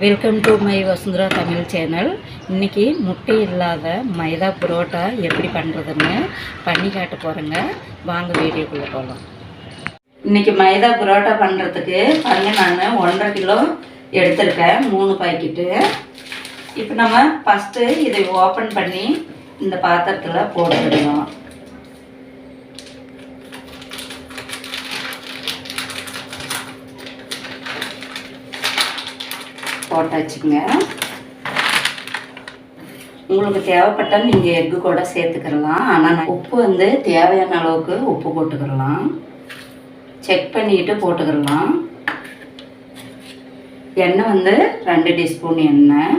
Welcome to my Vasundhara Tamil channel. இன்றைக்கி முட்டை இல்லாத மைதா புரோட்டா எப்படி பண்ணுறதுன்னு பண்ணி காட்ட போகிறேங்க. வாங்க வீடியோக்குள்ளே போகலாம். இன்றைக்கி மைதா புரோட்டா பண்ணுறதுக்கு பாருங்கள், நான் 1.5 கிலோ எடுத்திருக்கேன், 3 பாக்கெட்டு. இப்போ நம்ம ஃபஸ்ட்டு இதை ஓப்பன் பண்ணி இந்த பாத்திரத்தில் போட்டுக்கலாம். போட்டாச்சுங்க. உங்களுக்கு தேவைப்பட்டால் நீங்கள் எக்கு கூட சேர்த்துக்கலாம். ஆனால் நான் உப்பு தேவையான அளவுக்கு உப்பு போட்டுக்கலாம். செக் பண்ணிட்டு போட்டுக்கலாம். எண்ணெய் 2 டீஸ்பூன் எண்ணெய்.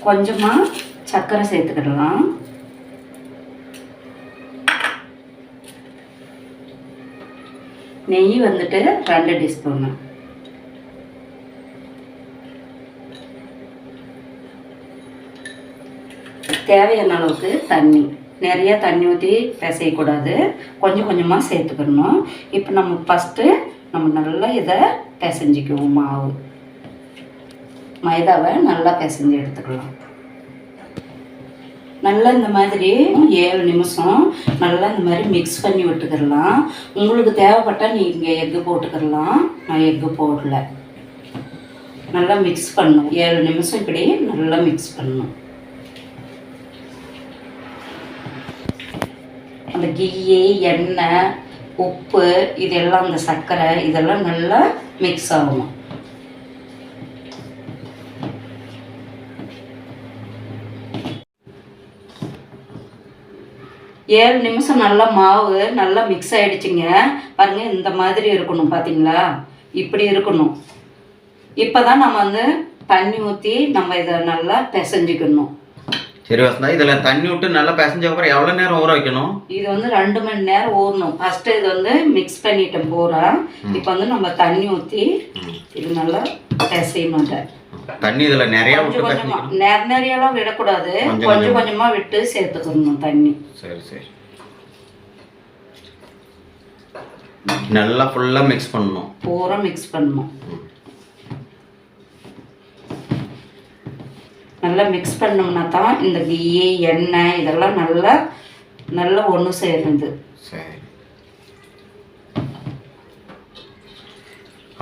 கொஞ்சமாக சர்க்கரை சேர்த்துக்கிடலாம். நெய் 2 டீஸ்பூன். தேவையான அளவுக்கு தண்ணி. நிறைய தண்ணி ஊற்றி பிசையக்கூடாது, கொஞ்சம் கொஞ்சமாக சேர்த்துக்கணும். இப்போ நம்ம ஃபஸ்ட்டு நல்லா இதை பிசைஞ்சிக்குவோம். மைதாவை நல்லா பிசைஞ்சு எடுத்துக்கலாம். நல்லா இந்த மாதிரி 7 நிமிஷம் நல்லா இந்த மாதிரி மிக்ஸ் பண்ணி விட்டுக்கிடலாம். உங்களுக்கு தேவைப்பட்டால் நீங்கள் எக்கு போட்டுக்கிடலாம். நான் எக்கு போடல. நல்லா மிக்ஸ் பண்ணணும். 7 நிமிஷம் இப்படி நல்லா மிக்ஸ் பண்ணணும். அந்த கீ, எண்ணெய், உப்பு இதெல்லாம், அந்த சர்க்கரை இதெல்லாம் நல்லா மிக்ஸ் ஆகணும். 7 நிமிஷம் நல்லா மாவு நல்லா மிக்ஸ் ஆகிடுச்சிங்க. பாருங்கள், இந்த மாதிரி இருக்கணும். பார்த்தீங்களா? இப்படி இருக்கணும். இப்போ தான் நம்ம தண்ணி ஊற்றி நம்ம இதை நல்லா பிசைஞ்சிக்கணும். சரி வசந்தா, இதில் தண்ணி விட்டு நல்லா பிசைஞ்ச அப்புறம் எவ்வளோ நேரம் ஊற வைக்கணும்? இது 2 மணி நேரம் ஊறணும். ஃபஸ்ட்டு இது மிக்ஸ் பண்ணிட்டோம் பூரா. இப்போ நம்ம தண்ணி ஊற்றி இது நல்லா பிசையணும். தண்ணி இதில் நிறையா நிறையெல்லாம் விடக்கூடாது, கொஞ்சம் கொஞ்சமாக விட்டு சேர்த்துக்கணும் தண்ணி. சரி சரி. நல்லா ஃபுல்லாக மிக்ஸ் பண்ணணும். பூரா மிக்ஸ் பண்ணணும். நல்லா மிக்ஸ் பண்ணோம்னா தான் இந்த கீ, எண்ணெய் இதெல்லாம் நல்லா நல்லா ஒன்று சேருது. சரி.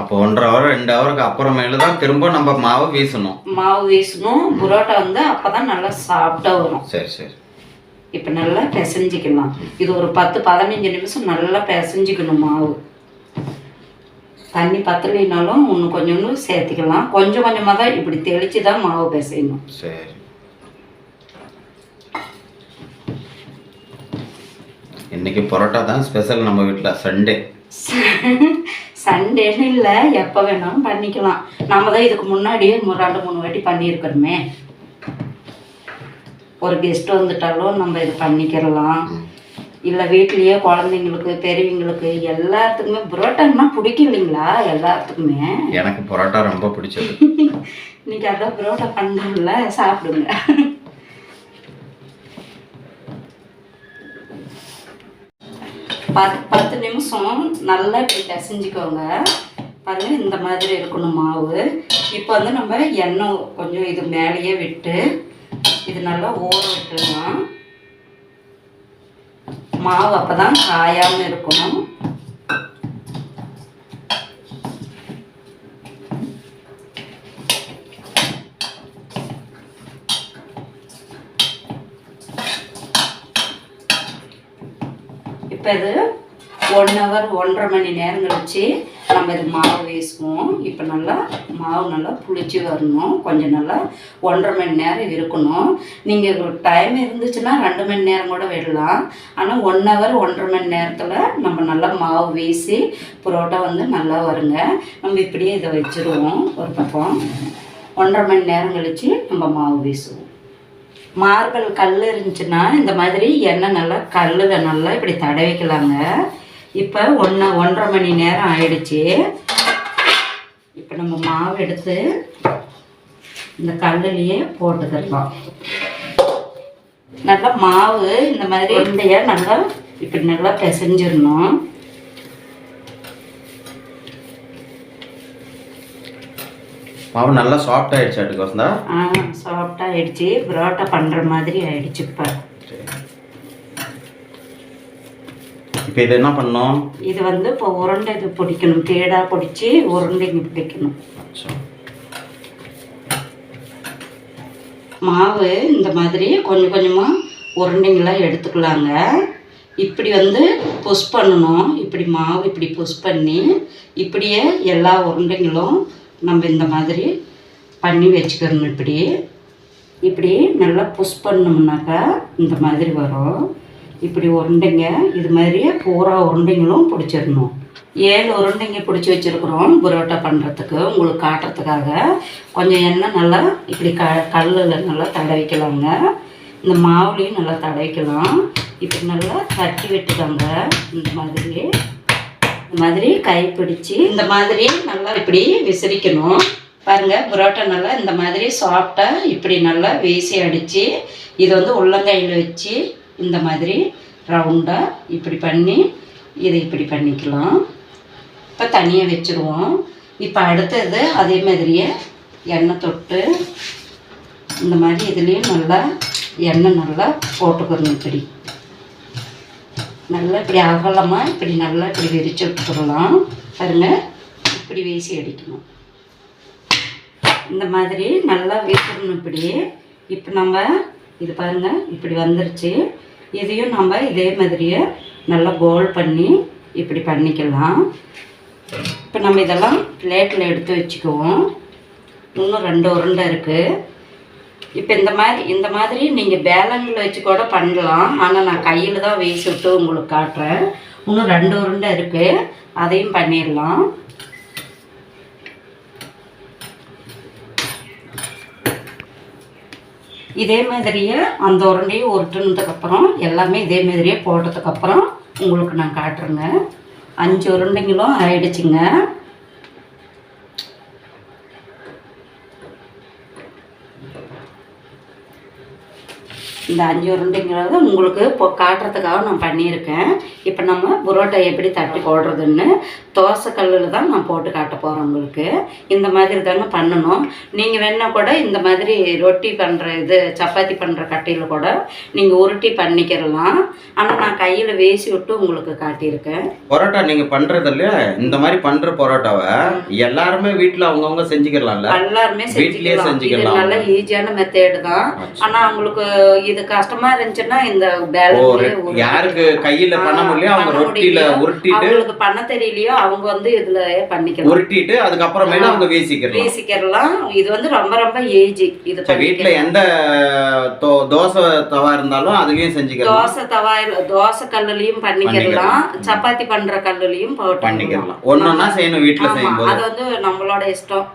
அப்போ 1.5 hour 2 hourக்கு அப்புறமேல தான் திரும்ப நம்ம மாவு வீசணும். புரோட்டா அப்போ தான் நல்லா சாஃப்டாக வரும். சரி சரி. இப்போ நல்லா பிசைஞ்சிக்கலாம். இது ஒரு 10-15 நிமிஷம் நல்லா பிசைஞ்சிக்கணும். மாவு தண்ணி பத்தலைனாலும் இன்னும் கொஞ்சம் சேர்த்துக்கலாம். கொஞ்சம் கொஞ்சமாக தான் இப்படி தெளித்து தான் மாவு பிசையணும். சரி. இன்னைக்கு பரோட்டா தான் ஸ்பெஷல் நம்ம வீட்டில். சண்டேன்னு இல்லை, எப்போ வேணாலும் பண்ணிக்கலாம். நம்ம தான் இதுக்கு முன்னாடியே 2-3 வாட்டி பண்ணியிருக்கிறோமே. ஒரு கெஸ்ட் வந்துட்டாலும் நம்ம இது பண்ணிக்கிறலாம். இல்லை வீட்லேயே குழந்தைங்களுக்கு, பெரியவங்களுக்கு எல்லாத்துக்குமே புரோட்டான்னா பிடிக்கும் இல்லைங்களா? எல்லாத்துக்குமே. எனக்கு பரோட்டா ரொம்ப பிடிச்சது. இன்னைக்கு அதான் புரோட்டா பண்ணுறோம்ல, சாப்பிடுங்க. 10 நிமிஷம் நல்லா இப்படி பிசைஞ்சிக்கோங்க. பாருங்கள், இந்த மாதிரி இருக்கணும் மாவு. இப்போ நம்ம எண்ணெய் கொஞ்சம் இது மேலேயே விட்டு இது நல்லா ஊற விட்டுடலாம். மாவு அப்போ தான் காயாமல் இருக்கணும். இப்போ இது 1 hour 1.5 மணி நேரம் கழிச்சு நம்ம இது மாவு வீசுவோம். இப்போ நல்லா மாவு நல்லா புளிச்சு வரணும். கொஞ்சம் நல்லா 1.5 மணி நேரம் இருக்கணும். நீங்கள் டைம் இருந்துச்சுன்னா 2 மணி நேரம் கூட விடலாம். ஆனால் 1 hour 1.5 மணி நேரத்தில் நம்ம நல்லா மாவு வீசி புரோட்டா நல்லா வருங்க. நம்ம இப்படியே இதை வச்சுருவோம் ஒரு பக்கம். 1.5 மணி நேரம் கழித்து நம்ம மாவு வீசுவோம். மார்பிள் கல் இருந்துச்சுன்னா இந்த மாதிரி எண்ணெய் நல்லா கல்லில் நல்லா இப்படி தடவிக்கலாங்க. இப்போ 1.5 மணி நேரம் ஆயிடுச்சு. இப்போ நம்ம மாவு எடுத்து இந்த கல்லுலேயே போட்டுக்கலாம். நல்லா மாவு இந்த மாதிரி உருண்டையாக நல்லா இப்படி நல்லா பிசைஞ்சிடணும். மாவு நல்லா சாஃப்ட் ஆயிடுச்சு வசந்தா. சாஃப்ட் ஆயிடுச்சு, பரோட்டா பண்ற மாதிரி ஆயிடுச்சு. இப்போ இது என்ன பண்ணணும்? இது வந்து இப்போ உருண்டை இது பிடிக்கணும், தேடா பிடிச்சி உருண்டைங்க பிடிக்கணும். மாவு இந்த மாதிரி கொஞ்சம் கொஞ்சமாக உருண்டைங்களாம் எடுத்துக்கலாங்க. இப்படி வந்து புஷ் பண்ணணும். இப்படி மாவு இப்படி புஷ் பண்ணி இப்படியே எல்லா உருண்டைங்களும் நம்ம இந்த மாதிரி பண்ணி வச்சுக்கணும். இப்படி இப்படி நல்லா புஷ் பண்ணோம்னாக்கா இந்த மாதிரி வரும். இப்படி உருண்டைங்க இது மாதிரியே பூரா உருண்டைங்களும் பிடிச்சிடணும். 7 உருண்டைங்க பிடிச்சி வச்சுருக்குறோம் பரோட்டா பண்ணுறதுக்கு. உங்களுக்கு காட்டுறதுக்காக கொஞ்சம் எண்ணெய் நல்லா இப்படி கல்லில் நல்லா தடவிக்கலாங்க. இந்த மாவுலேயும் நல்லா தடவிக்கலாம். இப்படி நல்லா தட்டி விட்டுக்கோங்க. இந்த மாதிரி கை பிடிச்சி இந்த மாதிரி நல்லா இப்படி விசிறிக்கணும். பாருங்கள், பரோட்டா நல்லா இந்த மாதிரி சாஃப்டாக இப்படி நல்லா வீசி அடித்து இது வந்து உள்ளங்கையில் வச்சு இந்த மாதிரி ரவுண்டாக இப்படி பண்ணி இதை இப்படி பண்ணிக்கலாம். இப்போ தனியாக வச்சுருவோம். இப்போ அடுத்தது அதே மாதிரியே எண்ணெய் தொட்டு இந்த மாதிரி இதுலேயும் நல்லா எண்ணெய் நல்லா போட்டுக்கணும். இப்படி நல்லா இப்படி அகலமாக இப்படி நல்லா இப்படி விரிச்சு விட்டுக்கலாம். பாருங்கள், இப்படி வீசி அடிக்கணும். இந்த மாதிரி நல்லா விட்டுடணும் இப்படி. இப்போ நம்ம இது பாருங்கள் இப்படி வந்துருச்சு. இதையும் நம்ம இதே மாதிரியே நல்லா கோல் பண்ணி இப்படி பண்ணிக்கலாம். இப்போ நம்ம இதெல்லாம் பிளேட்டில் எடுத்து வச்சுக்குவோம். இன்னும் 2 உருண்டை இருக்குது. இப்போ இந்த மாதிரி நீங்கள் பேலனில் வச்சு கூட பண்ணலாம். ஆனால் நான் கையில் தான் வீசி விட்டு உங்களுக்கு காட்டுறேன். இன்னும் 2 உருண்டை இருக்குது, அதையும் பண்ணிடலாம். இதே மாதிரியே அந்த உருண்டையை உருட்டுனதுக்கப்புறம் எல்லாமே இதே மாதிரியே போட்டதுக்கப்புறம் உங்களுக்கு நான் காட்டுறேங்க. 5 உருண்டைங்களும் ஆயிடுச்சுங்க. இந்த 5 உருண்டைங்கிறத உங்களுக்கு இப்போ காட்டுறதுக்காக நான் பண்ணியிருக்கேன். இப்போ நம்ம பரோட்டா எப்படி தட்டி போடுறதுன்னு தோசைக்கல்லில் தான் நான் போட்டு காட்ட போகிறேன் உங்களுக்கு. இந்த மாதிரி தாங்க பண்ணணும். நீங்கள் வேணால் கூட இந்த மாதிரி ரொட்டி பண்ணுற இது சப்பாத்தி பண்ணுற கட்டையில் கூட நீங்கள் உருட்டி பண்ணிக்கிறலாம். ஆனால் நான் கையில் வேசி விட்டு உங்களுக்கு காட்டியிருக்கேன். பரோட்டா நீங்கள் பண்ணுறது இல்லையா, இந்த மாதிரி பண்ணுற பரோட்டாவை எல்லாருமே வீட்டில் அவங்கவுங்க செஞ்சுக்கலாம்ல? எல்லாருமே செஞ்சுக்கலாம். நல்ல ஈஸியான மெத்தேடு தான். ஆனால் அவங்களுக்கு இது கஷ்டமா இருந்துச்சுன்னா இந்த பேலன்ஸ் யாருக்கு கையில பண்ண முடியல அவங்க ரொட்டில உருட்டிட்டு அவங்களுக்கு பண்ண தெரியலையோ அவங்க வந்து இதுல பண்ணிக்கலாம். உருட்டிட்டு அதுக்கு அப்புறமேல அவங்க வீசிக்கலாம். இது வந்து ரொம்ப ரொம்ப ஈஸி. இது வீட்ல எந்த தோசை தவா இருந்தாலும் அதுலயும் செஞ்சுக்கலாம். தோசை தவா தோசை கல்லுலயும் பண்ணிக்கலாம், சப்பாத்தி பண்ற கல்லுலயும் பண்ணிக்கலாம். ஒன்னொன்னா செய்யணும் வீட்ல செய்யும்போது. அது வந்து நம்மளோட இஷ்டம்.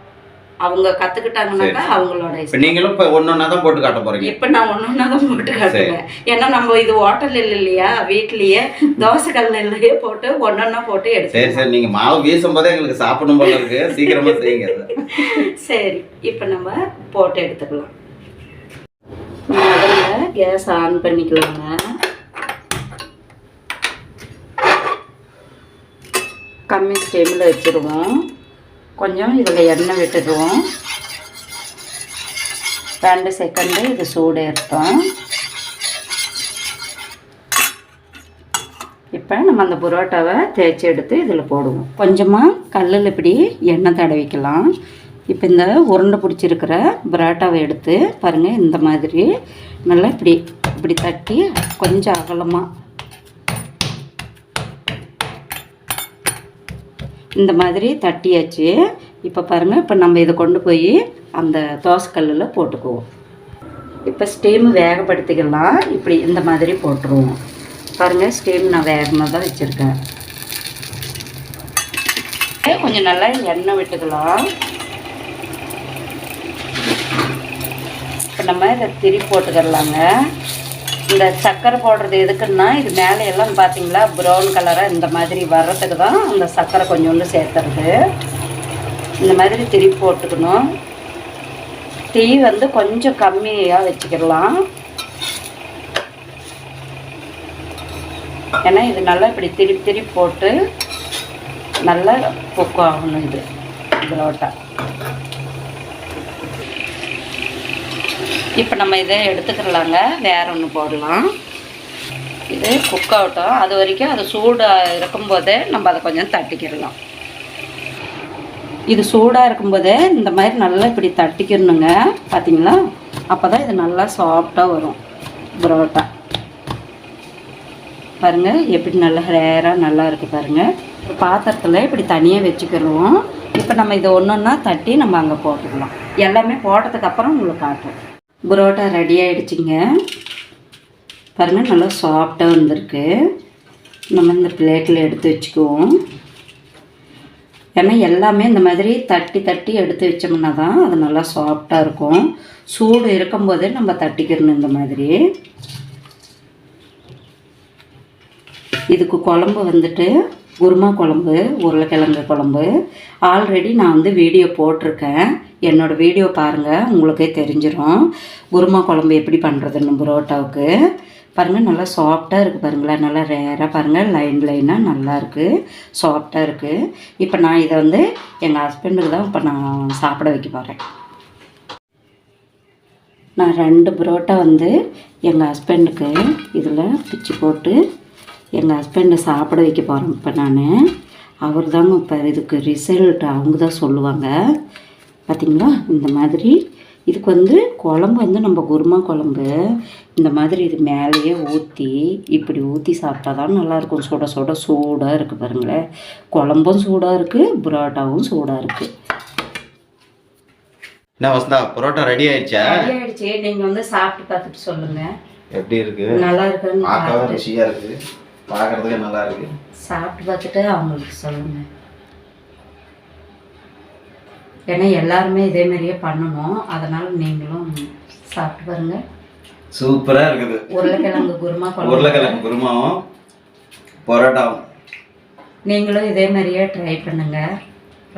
அவங்க கத்துக்கிட்டாங்கன்னாக்கா அவங்களோட இஷ்டம். நீங்களும் இப்ப ஒன்னொன்னா தான் போட்டு காட்ட போறீங்க? இப்ப நான் ஒன்னொன்னா தான் போட்டு காட்டுவேன். ஏன்னா நம்ம இது ஹோட்டல் இல்லையா, வீட்லயே தோசை கல்லையே போட்டு ஒன்னொன்னா போட்டு எடுத்து. சரி, நீங்க மாவு வீசும் போதே எங்களுக்கு சாப்பிடணும் போல இருக்கு. சீக்கிரமா செய்யுங்க. சரி, இப்ப நம்ம போட்டு எடுத்துக்கலாம். முதல்ல கேஸ் ஆன் பண்ணிக்கலாங்க. கம்மி ஸ்டீமில் வச்சுருவோம். கொஞ்சம் இதில் எண்ணெய் விட்டுடுவோம். 2 செகண்டு இது சூடு ஏற்போம். இப்போ நம்ம அந்த பரோட்டாவை தேய்ச்சி எடுத்து இதில் போடுவோம். கொஞ்சமாக கல்லில் இப்படி எண்ணெய் தடவிக்கலாம். இப்போ இந்த உருண்டை பிடிச்சிருக்கிற பரோட்டாவை எடுத்து பாருங்கள், இந்த மாதிரி நல்லா இப்படி தட்டி கொஞ்சம் அகலமாக இந்த மாதிரி தட்டியாச்சு. இப்போ பாருங்கள், இப்போ நம்ம இதை கொண்டு போய் அந்த தோசைக்கல்லில் போட்டுக்குவோம். இப்போ ஸ்டீம் வேகப்படுத்திக்கலாம். இப்படி இந்த மாதிரி போட்டுருவோம். பாருங்கள், ஸ்டீம் நான் வேகமாக தான் வச்சுருக்கேன். கொஞ்சம் நல்லா எண்ணெய் விட்டுக்கலாம். இப்போ நம்ம இதை திருப்பி போட்டுக்கிடலாங்க. இந்த சர்க்கரை போடுறது எதுக்குன்னா, இது மேலே எல்லாம் பார்த்தீங்களா ப்ரௌன் கலராக இந்த மாதிரி வர்றதுக்கு தான் அந்த சர்க்கரை கொஞ்சோண்டு சேர்த்துறது. இந்த மாதிரி திருப்பி போட்டுக்கணும். தீ வந்து கொஞ்சம் கம்மியாக வச்சுக்கிடலாம். ஏன்னா இது நல்லா இப்படி திருப்பி போட்டு நல்லா குக் ஆகணும் இது பரோட்டா. இப்போ நம்ம இதை எடுத்துக்கிறலாங்க, வேற ஒன்று போடலாம். இது குக் ஆகட்டும். அது வரைக்கும் அது சூடாக இருக்கும்போதே நம்ம அதை கொஞ்சம் தட்டிக்கிடலாம். இது சூடாக இருக்கும்போதே இந்த மாதிரி நல்லா இப்படி தட்டிக்கிடணுங்க. பார்த்தீங்களா? அப்போ தான் இது நல்லா சாஃப்டாக வரும் பரோட்டா. பாருங்கள் எப்படி நல்லா ரேராக நல்லா இருக்குது பாருங்கள். ஒரு பாத்திரத்தில் இப்படி தனியாக வச்சுக்கிடுவோம். இப்போ நம்ம இதை ஒன்று ஒன்றா தட்டி நம்ம அங்கே போட்டுக்கலாம். எல்லாமே போட்டதுக்கப்புறம் உங்களுக்கு காட்டும். பரோட்டா ரெடி ஆகிடுச்சிங்க. பாருங்கள் நல்லா சாஃப்டாக வந்திருக்கு. நம்ம இந்த பிளேட்டில் எடுத்து வச்சுக்குவோம். ஏன்னா எல்லாமே இந்த மாதிரி தட்டி தட்டி எடுத்து வச்சோம்னா தான் அது நல்லா சாஃப்டாக இருக்கும். சூடு இருக்கும்போதே நம்ம தட்டிக்கிறணும் இந்த மாதிரி. இதுக்கு குழம்பு வந்துட்டு குருமா குழம்பு, உருளைக்கிழங்கு குழம்பு. ஆல்ரெடி நான் வந்து வீடியோ போட்டிருக்கேன். என்னோடய வீடியோ பாருங்கள், உங்களுக்கே தெரிஞ்சிடும் குருமா குழம்பு எப்படி பண்ணுறதுன்னு பரோட்டாவுக்கு. பாருங்கள் நல்லா சாஃப்டாக இருக்குது பாருங்களேன். நல்லா ரேராக பாருங்கள், லைனாக நல்லா இருக்குது, சாஃப்டாக இருக்குது. இப்போ நான் இதை வந்து எங்கள் ஹஸ்பண்டுக்கு தான் இப்போ நான் சாப்பிட வைக்க போகிறேன். நான் 2 பரோட்டா வந்து எங்கள் ஹஸ்பண்டுக்கு இதில் பிச்சு போட்டு எங்கள் ஹஸ்பண்டை சாப்பிட வைக்க போகிறேன். இப்போ நான் அவர் தாங்க இப்போ இதுக்கு ரிசல்ட் அவங்க தான் சொல்லுவாங்க. பார்த்திங்களா? இந்த மாதிரி இதுக்கு வந்து குழம்பு வந்து நம்ம குருமா குழம்பு இந்த மாதிரி இது மேலேயே ஊற்றி இப்படி ஊற்றி சாப்பிட்டா தான் நல்லாயிருக்கும். சுட சுட சூடாக இருக்குது பாருங்களேன். குழம்பும் சூடாக இருக்குது, பரோட்டாவும் சூடாக இருக்குது. என்ன வசந்தா, பரோட்டா ரெடி ஆயிடுச்சா? ரெடி ஆயிடுச்சு. நீங்கள் வந்து சாப்பிட்டு பார்த்துட்டு சொல்லுங்கள் எப்படி இருக்கு. நல்லா இருக்குன்னு பார்க்கவே ருசியாக இருக்குது, பார்க்குறதுக்கு நல்லா இருக்குது. சாப்பிட்டு பார்த்துட்டு அவங்களுக்கு சொல்லுங்கள். ஏன்னா எல்லாருமே இதே மாதிரியே பண்ணணும். அதனால் நீங்களும் சாப்பிட்டு பாருங்கள். சூப்பராக இருக்குது. உருளைக்கிழங்கு குருமா குழம்பு, உருளைக்கிழங்கு குருமாவும் பரோட்டாவும் நீங்களும் இதே மாதிரியே ட்ரை பண்ணுங்கள்.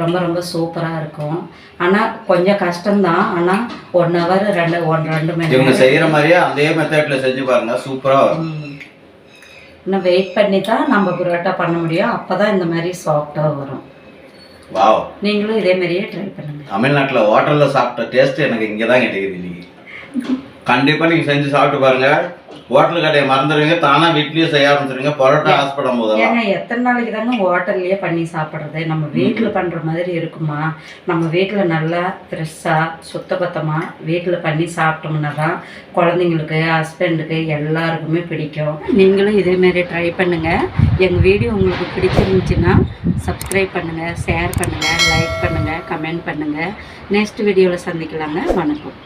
ரொம்ப ரொம்ப சூப்பராக இருக்கும். ஆனால் கொஞ்சம் கஷ்டம்தான். ஆனால் 1 hour 2 மணி இவங்க செய்கிற மாதிரியே அதே மெத்தடில் செஞ்சு பாருங்கள், சூப்பராக வரும். இன்னும் வெயிட் பண்ணி தான் நம்ம பரோட்டா பண்ண முடியும். அப்போ தான் இந்த மாதிரி சாஃப்டாக வரும். வாவ், நீங்களும் இதே மாதிரியே ட்ரை பண்ணுங்க. தமிழ்நாட்டில் ஹோட்டலில் சாப்பிட்ட டேஸ்ட் எனக்கு இங்கே தான் கிடைக்குது. இன்னைக்கு கண்டிப்பாக நீங்கள் செஞ்சு சாப்பிட்டு பாருங்க. ஹோட்டல் கடையை மறந்துடுவீங்க, தானாக வீட்லேயே செய்ய ஆரம்பிச்சிருங்க. பரோட்டா ஆசைப்படும் போது ஏன்னா எத்தனை நாளைக்கு தாங்க ஹோட்டல்லையே பண்ணி சாப்பிட்றது? நம்ம வீட்டில் பண்ணுற மாதிரி இருக்குமா? நம்ம வீட்டில் நல்லா ஃப்ரெஷ்ஷாக சுத்தபத்தமாக வீட்டில் பண்ணி சாப்பிட்டோம்னா தான் குழந்தைங்களுக்கு, ஹஸ்பண்டுக்கு எல்லாருக்குமே பிடிக்கும். நீங்களும் இதேமாரி ட்ரை பண்ணுங்கள். எங்கள் வீடியோ உங்களுக்கு பிடிச்சிருந்துச்சுன்னா சப்ஸ்கிரைப் பண்ணுங்கள், ஷேர் பண்ணுங்கள், லைக் பண்ணுங்கள், கமெண்ட் பண்ணுங்கள். நெக்ஸ்ட் வீடியோவில் சந்திக்கலாங்க. வணக்கம்.